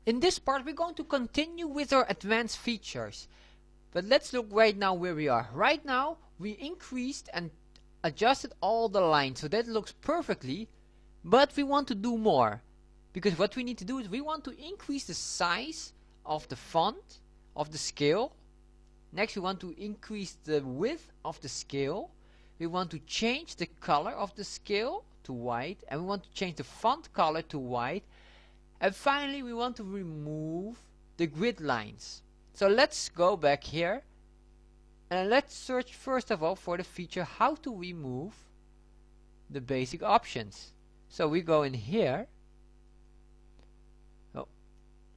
In this part we're going to continue with our advanced features, but let's look right now where we are. Right now we increased and adjusted all the lines, so that looks perfectly, but we want to do more, because what we need to do is we want to increase the size of the font, of the scale. Next we want to increase the width of the scale. We want to change the color of the scale to white, and we want to change the font color to white. And finally we want to remove the grid lines. So let's go back here and let's search first of all for the feature how to remove the basic options. So we go in here,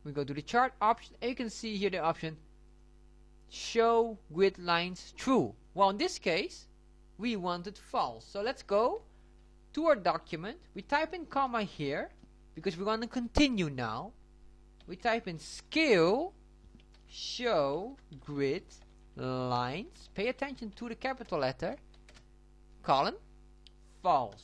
we go to the chart option, and you can see here the option show grid lines true. Well, in this case we wanted false, so let's go to our document. We type in comma here because we want to continue now. We type in scale show grid lines, pay attention to the capital letter, colon, false,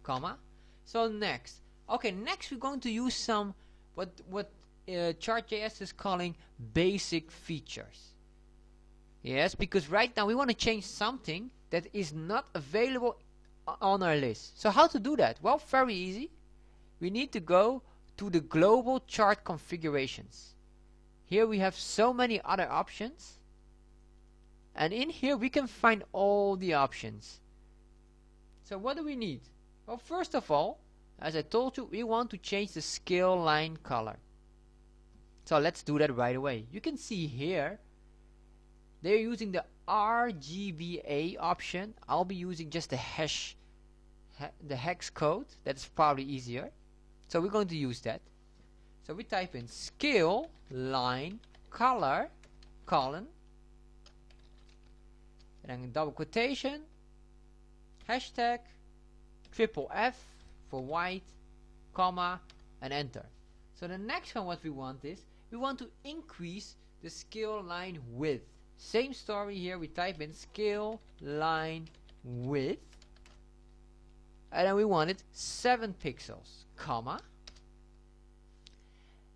comma. So next, okay, next we're going to use some what ChartJS is calling basic features. Yes, because right now we want to change something that is not available on our list. So how to do that? Well, very easy. We need to go to the global chart configurations. Here we have so many other options, and in here we can find all the options. So what do we need? Well, first of all, as I told you, we want to change the scale line color. So let's do that right away. You can see here they're using the RGBA option. I'll be using just the hex code. That's probably easier. So we're going to use that. So we type in scale line color colon, and then double quotation, hashtag, triple F for white, comma, and enter. So the next one what we want is we want to increase the scale line width. Same story here, we type in scale line width, and then we want it 7 pixels, comma.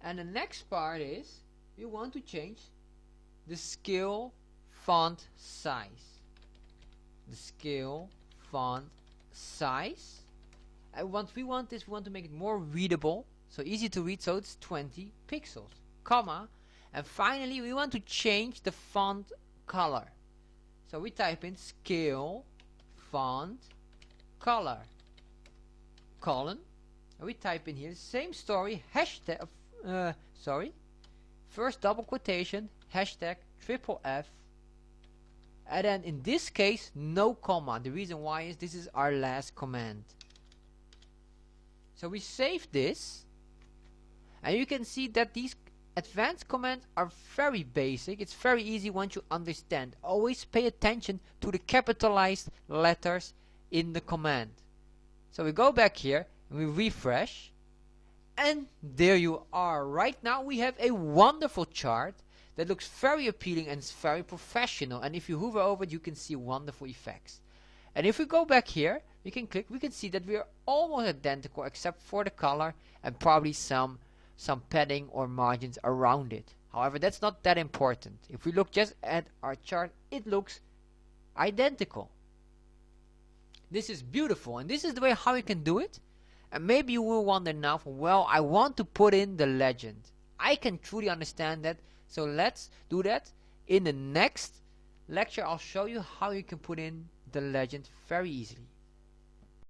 And the next part is we want to change the scale font size. The scale font size. And what we want is we want to make it more readable, so easy to read, so it's 20 pixels, comma. And finally we want to change the font color. So we type in scale font color colon, and we type in here same story, hashtag first double quotation, hashtag, triple F, and then in this case no comma. The reason why is this is our last command. So we save this, and you can see that these advanced commands are very basic. It's very easy once you understand. Always pay attention to the capitalized letters in the command. So we go back here and we refresh, and there you are. Right now we have a wonderful chart that looks very appealing and it's very professional, and if you hover over it you can see wonderful effects. And if we go back here, we can click, we can see that we are almost identical except for the color and probably some padding or margins around it. However, that's not that important. If we look just at our chart, it looks identical. This is beautiful, and this is the way how you can do it. And maybe you will wonder now, well, I want to put in the legend. I can truly understand that, so let's do that. In the next lecture I'll show you how you can put in the legend very easily.